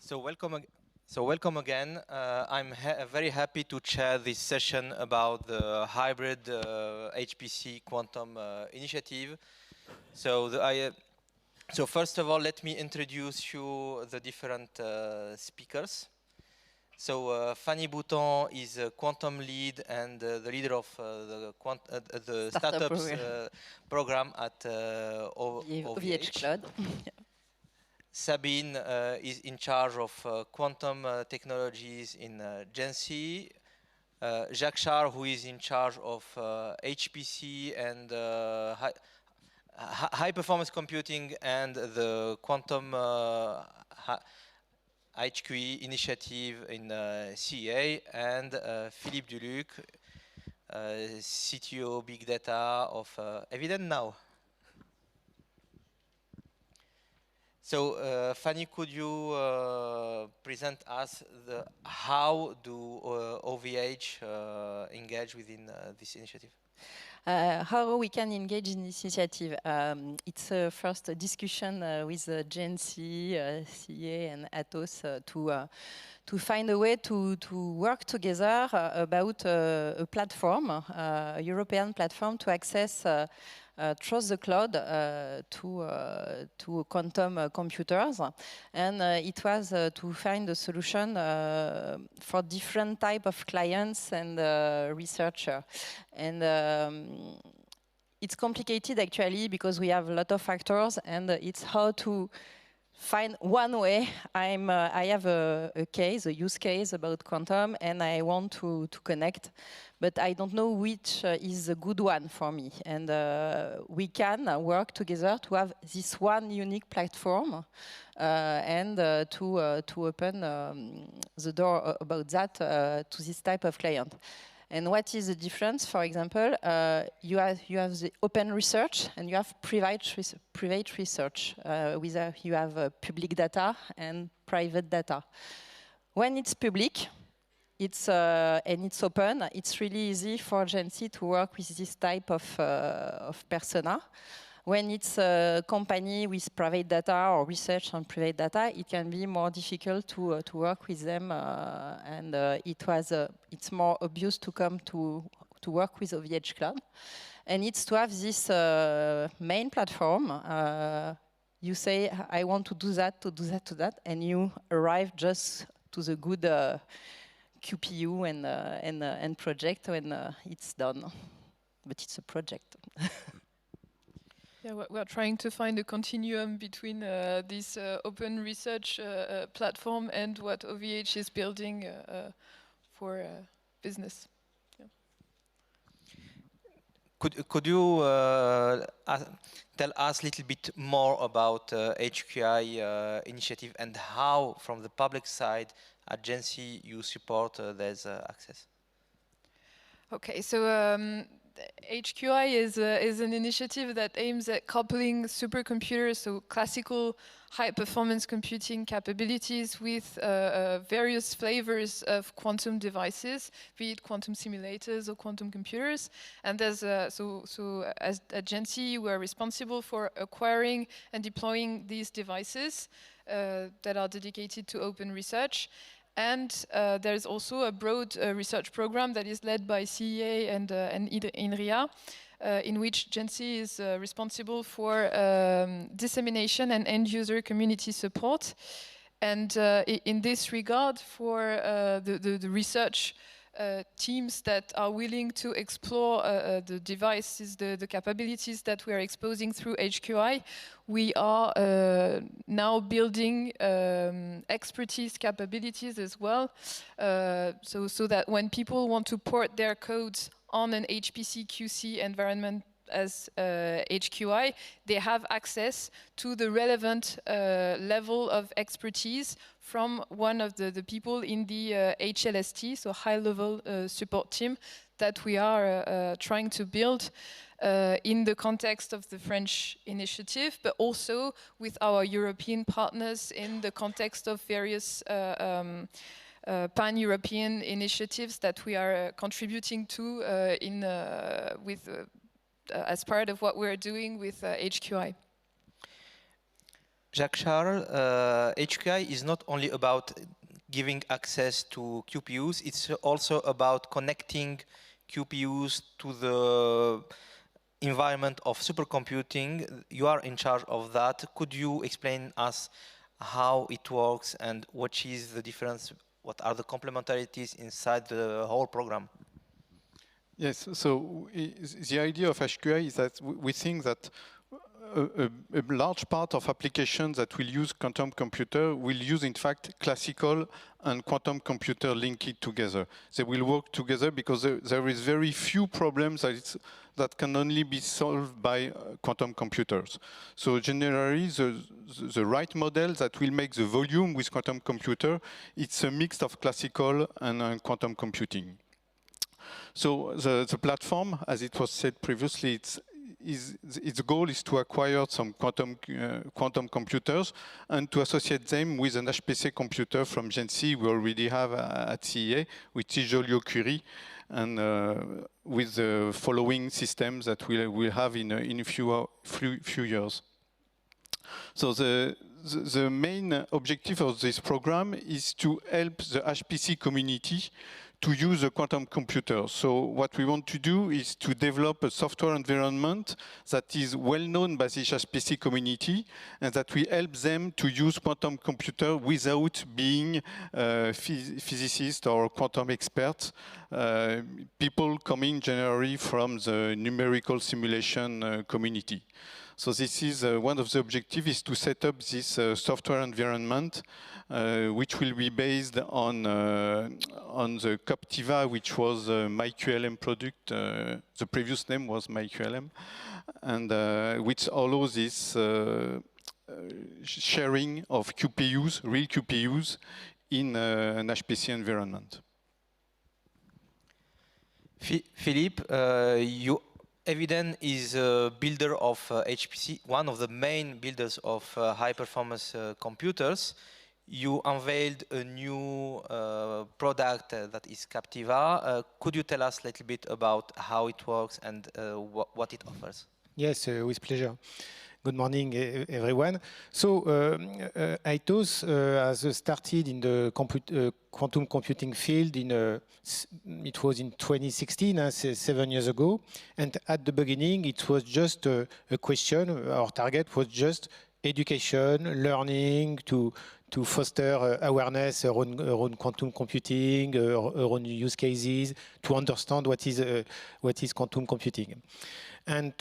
So welcome again. I'm very happy to chair this session about the hybrid HPC quantum initiative. So first of all, let me introduce you the different speakers. So Fanny Bouton is a quantum lead and the leader of the startups program at OVH Cloud. Sabine is in charge of quantum technologies in GenC. Jacques Charles, who is in charge of HPC and high performance computing and the quantum HQI initiative in CEA, and Philippe Duluc, CTO Big Data of Evident Now. So, Fanny, could you present us how do OVH engage within this initiative? How we can engage in this initiative? It's a first discussion with GenC, CA, and Atos to find a way to work together about a platform, a European platform to access trust the cloud to quantum computers, and it was to find a solution for different type of clients and researcher. And it's complicated actually because we have a lot of factors, and it's how to find one way. I have a case, a use case about quantum, and I want to connect, but I don't know which is a good one for me. And we can work together to have this one unique platform and to open the door about that to this type of client. And what is the difference? For example, you have the open research and you have private research. You have public data and private data. When it's public, and it's open, it's really easy for GenC to work with this type of persona. When it's a company with private data or research on private data, it can be more difficult to work with them, and it's more obvious to come to work with OVH Cloud. And it's to have this main platform. You say, I want to do that, to that, and you arrive just to the good QPU and project when it's done. But it's a project. Yeah, we're trying to find a continuum between this open research platform and what OVH is building for business. Yeah. Could you tell us a little bit more about HQI initiative and how, from the public side at GenC, you support this access? Okay, so HQI is an initiative that aims at coupling supercomputers, so classical high-performance computing capabilities, with various flavors of quantum devices, be it quantum simulators or quantum computers. And there's at GenC, we're responsible for acquiring and deploying these devices that are dedicated to open research. And there's also a broad research program that is led by CEA and INRIA, in which GenC is responsible for dissemination and end-user community support. And in this regard, for the research teams that are willing to explore the devices, the capabilities that we are exposing through HQI, we are now building expertise capabilities as well, so that when people want to port their codes on an HPC QC environment as HQI, they have access to the relevant level of expertise from one of the people in the HLST, so high-level support team, that we are trying to build in the context of the French initiative, but also with our European partners in the context of various pan-European initiatives that we are contributing to as part of what we're doing with HQI. Jacques-Charles, HQI is not only about giving access to QPUs, it's also about connecting QPUs to the environment of supercomputing. You are in charge of that. Could you explain us how it works and what is the difference, what are the complementarities inside the whole program? Yes, so the idea of HQI is that we think that a large part of applications that will use quantum computer will use, in fact, classical and quantum computer linked together. They will work together because there is very few problems that can only be solved by quantum computers. So generally, the right model that will make the volume with quantum computer, it's a mix of classical and quantum computing. So the platform, as it was said previously, its goal is to acquire some quantum computers and to associate them with an HPC computer from GenC we already have at CEA, which is Joliot-Curie, and with the following systems that we'll have in a few years. So the main objective of this program is to help the HPC community to use a quantum computer. So what we want to do is to develop a software environment that is well known by the HPC community and that will help them to use quantum computer without being physicists or quantum experts. People coming generally from the numerical simulation community. So this is one of the objectives is to set up this software environment which will be based on the Captiva, which was MyQLM product. The previous name was MyQLM, and which allows this sharing of QPUs, real QPUs, in an HPC environment. Philippe, Eviden is a builder of HPC, one of the main builders of high-performance computers. You unveiled a new product that is Captiva. Could you tell us a little bit about how it works and what it offers? Yes, with pleasure. Good morning, everyone. So, ITOS has started in the quantum computing field it was in 2016, 7 years ago. And at the beginning, it was just a question. Our target was just education, learning, to foster awareness around quantum computing, around use cases, to understand what is quantum computing. And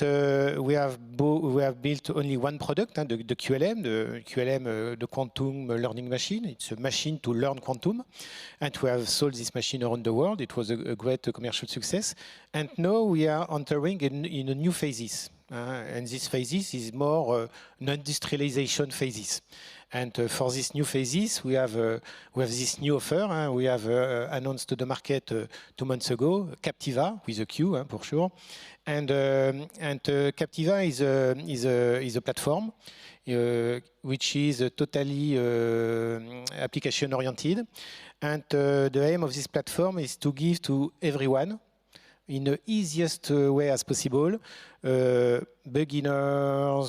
we have built only one product, the QLM, the quantum learning machine. It's a machine to learn quantum, and we have sold this machine around the world. It was a great commercial success, and now we are entering in a new phases. And this phases is more non-industrialization phases. And for this new phases, we have this new offer. We have announced to the market 2 months ago, Captiva with a Q for sure. And Captiva is a platform which is totally application oriented. And the aim of this platform is to give to everyone, in the easiest way as possible, beginners,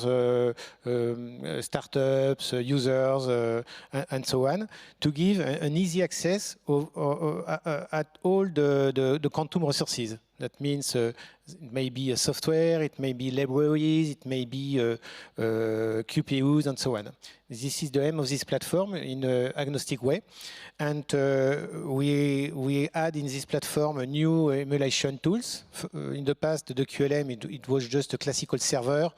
startups, users, and so on, to give an easy access at all the quantum resources. That means it may be a software, it may be libraries, it may be QPUs, and so on. This is the aim of this platform in an agnostic way. And we add in this platform a new emulation tools. In the past, the QLM, it was just a classical server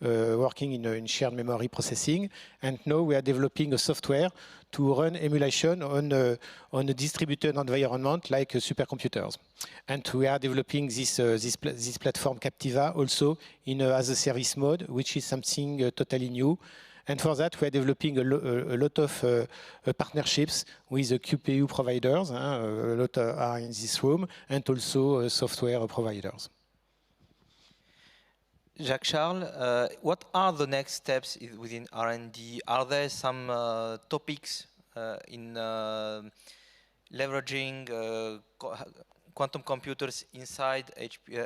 working in shared memory processing. And now we are developing a software to run emulation on a distributed environment like supercomputers. And we are developing this platform Captiva also in as a service mode, which is something totally new. And for that, we are developing a lot of partnerships with the QPU providers. A lot are in this room, and also software providers. Jacques-Charles, what are the next steps within R&D? Are there some topics in leveraging quantum computers inside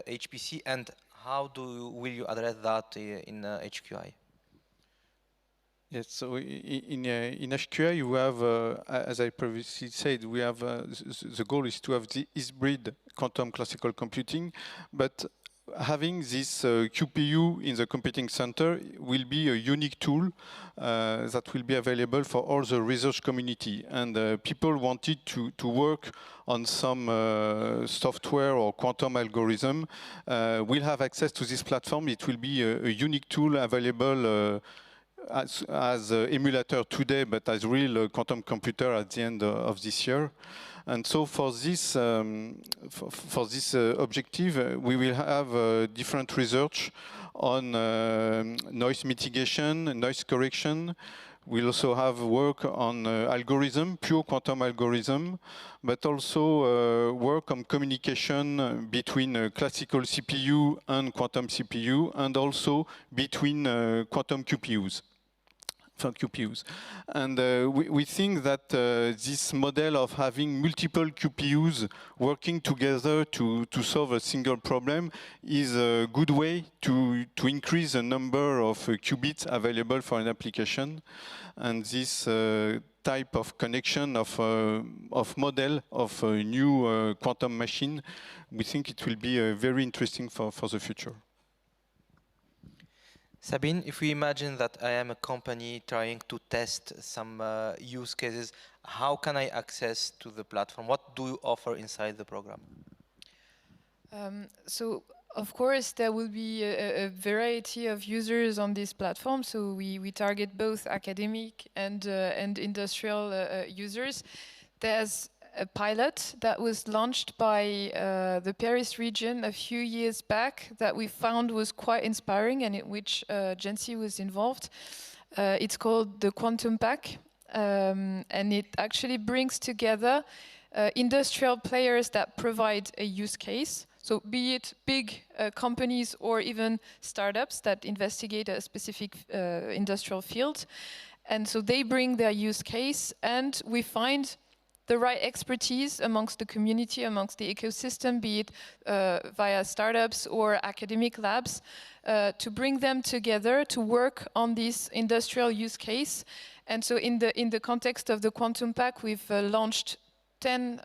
HPC, and how will you address that in HQI? Yes, so in HQI you have, as I previously said, we have the goal is to have the hybrid quantum classical computing, but having this QPU in the computing center will be a unique tool that will be available for all the research community. And people wanted to work on some software or quantum algorithm will have access to this platform. It will be a unique tool available as emulator today, but as real quantum computer at the end of this year. And so for this objective, we will have different research on noise mitigation, noise correction. We'll also have work on algorithm, pure quantum algorithm, but also work on communication between classical CPU and quantum CPU, and also between quantum QPUs. For QPUs. And we think that this model of having multiple QPUs working together to solve a single problem is a good way to increase the number of qubits available for an application. And this type of connection of model of a new quantum machine, we think it will be very interesting for the future. Sabine, if we imagine that I am a company trying to test some use cases, how can I access to the platform? What do you offer inside the program? So, of course, there will be a variety of users on this platform. So we target both academic and industrial users. There's a pilot that was launched by the Paris region a few years back that we found was quite inspiring, and in which Jency was involved. It's called the Quantum Pack, and it actually brings together industrial players that provide a use case. So be it big companies or even startups that investigate a specific industrial field. And so they bring their use case, and we find the right expertise amongst the community, amongst the ecosystem, be it via startups or academic labs, to bring them together to work on this industrial use case. And so in the context of the Quantum Pack, we've launched 10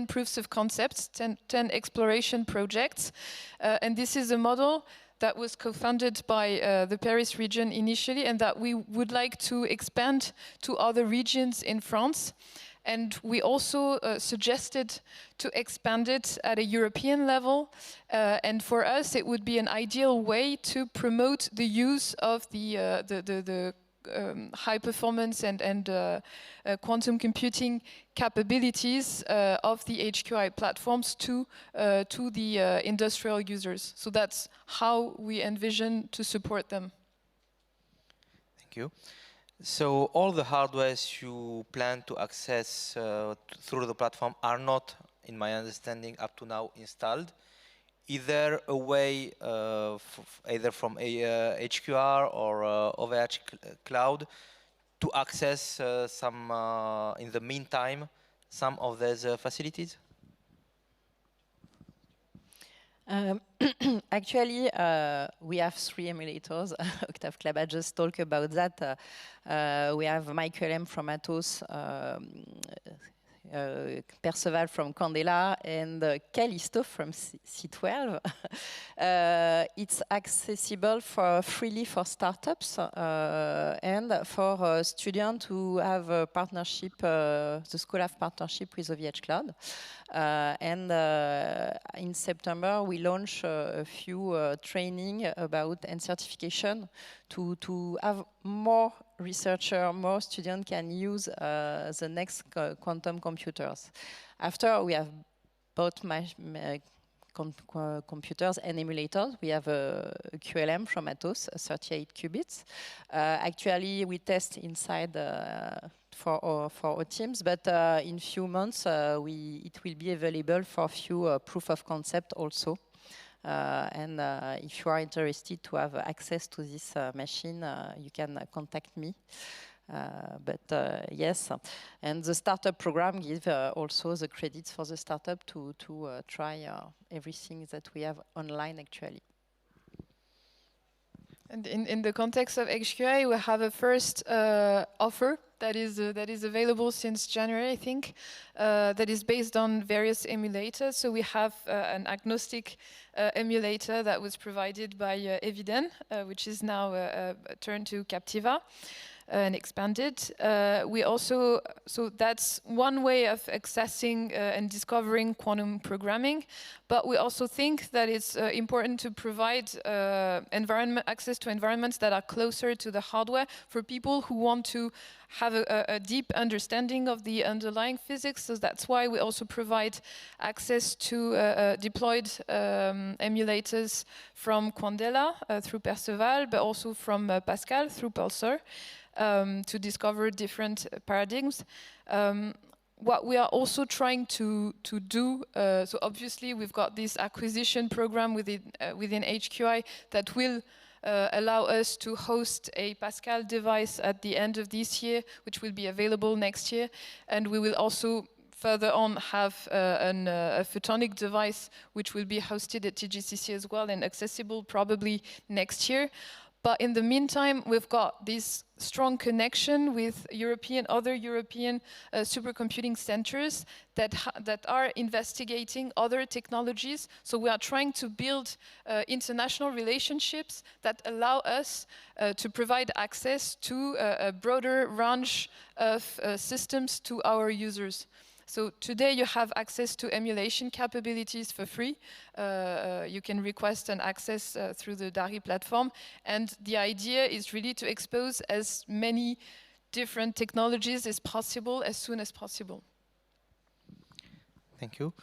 proofs of concepts, 10 exploration projects. And this is a model that was co-funded by the Paris region initially, and that we would like to expand to other regions in France. And we also suggested to expand it at a European level. And for us, it would be an ideal way to promote the use of the high performance and quantum computing capabilities of the HQI platforms to the industrial users. So that's how we envision to support them. Thank you. So all the hardwares you plan to access through the platform are not, in my understanding, up to now installed. Is there a way, either from HQR or OVH Cloud, to access some, in the meantime, some of these facilities? Actually, we have 3 emulators. Octave Klaba just talked about that. We have Michael M. from Atos, Perceval from Candela, and Callisto from C12. It's accessible freely for startups and for students who have a partnership, the school have partnership with OVH Cloud. And in September, we launched a few training about and certification to have more researchers, more students can use the next quantum computers. After we have both computers and emulators, we have a QLM from Atos, 38 qubits. Actually, we test inside for our teams, but in few months it will be available for a few proof of concept also. And if you are interested to have access to this machine, you can contact me. But yes, and the startup program gives also the credits for the startup to try everything that we have online actually. And in the context of HQI, we have a first offer that is available since January, I think, that is based on various emulators. So we have an agnostic emulator that was provided by Eviden, which is now turned to Captiva and expanded. We also, so that's one way of accessing and discovering quantum programming, but we also think that it's important to provide access to environments that are closer to the hardware for people who want to have a deep understanding of the underlying physics. So that's why we also provide access to deployed emulators from Quandela through Perceval, but also from Pascal through Pulsar. To discover different paradigms. What we are also trying to do, so obviously we've got this acquisition program within HQI that will allow us to host a Pascal device at the end of this year, which will be available next year. And we will also further on have a photonic device which will be hosted at TGCC as well and accessible probably next year. But in the meantime, we've got this strong connection with other European supercomputing centers that are investigating other technologies. So we are trying to build international relationships that allow us to provide access to a broader range of systems to our users. So today you have access to emulation capabilities for free. You can request an access through the DARI platform. And the idea is really to expose as many different technologies as possible, as soon as possible. Thank you.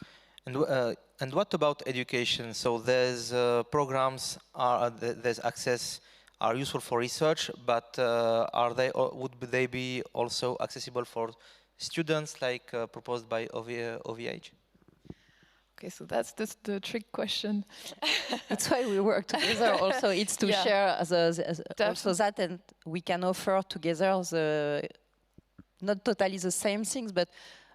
And what about education? So there's programs, there's access, are useful for research, but would they be also accessible for students like proposed by OVH? Okay, so that's the trick question. That's why we work together also. It's to share also that, and we can offer together not totally the same things, but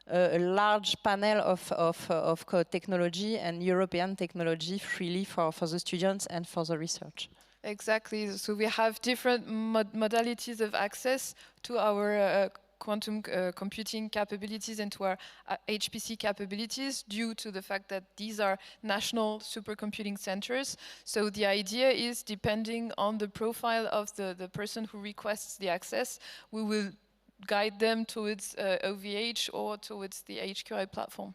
a large panel of technology and European technology freely for the students and for the research. Exactly. So we have different modalities of access to our quantum computing capabilities and to our HPC capabilities due to the fact that these are national supercomputing centers. So the idea is, depending on the profile of the person who requests the access, we will guide them towards OVH or towards the HQI platform.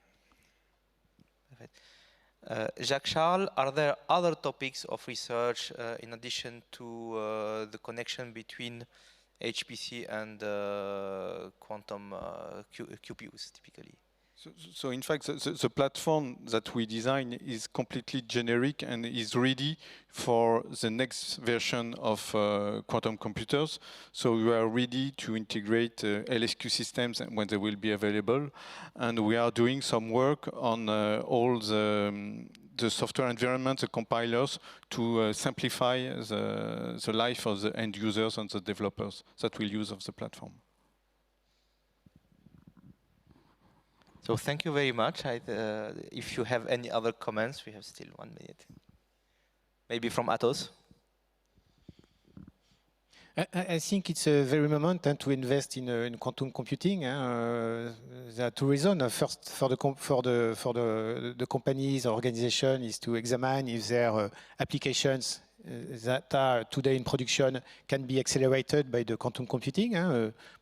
Jacques-Charles, are there other topics of research in addition to the connection between HPC and quantum QPUs typically? So in fact, the platform that we design is completely generic and is ready for the next version of quantum computers. So we are ready to integrate LSQ systems when they will be available. And we are doing some work on all the software environment, the compilers, to simplify the life of the end users and the developers that will use of the platform. So thank you very much. If you have any other comments, we have still 1 minute. Maybe from Atos. I think it's a very moment to invest in quantum computing. There are two reasons. First, for the companies or organization, is to examine if their applications that are today in production can be accelerated by the quantum computing,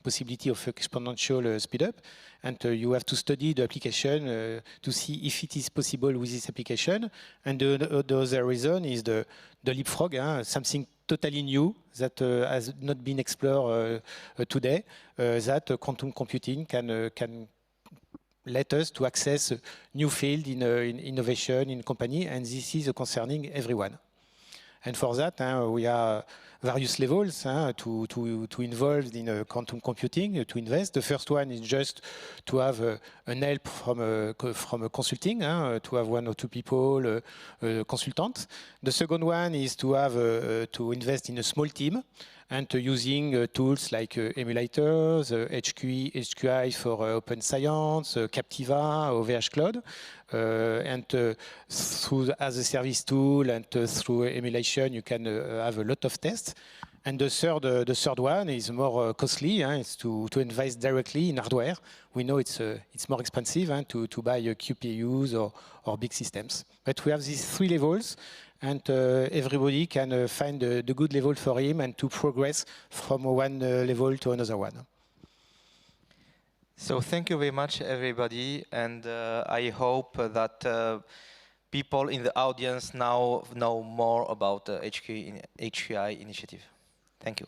possibility of exponential speed up. And you have to study the application to see if it is possible with this application. And the other reason is the leapfrog, something totally new that has not been explored today, that quantum computing can let us to access a new field in innovation in company, and this is concerning everyone. And for that, we have various levels to involve in quantum computing, to invest. The first one is just to have an help from a consulting, to have 1 or 2 people, consultants. The second one is to have to invest in a small team and using tools like emulators, HQI for open science, Captiva, OVH Cloud, and through as a service tool and through emulation, you can have a lot of tests. invest. And the third one is more costly. It's to invest directly in hardware. We know it's more expensive to buy QPUs or big systems. But we have these 3 levels, and everybody can find the good level for him and to progress from one level to another one. So thank you very much, everybody, and I hope that people in the audience now know more about the HQI initiative. Thank you.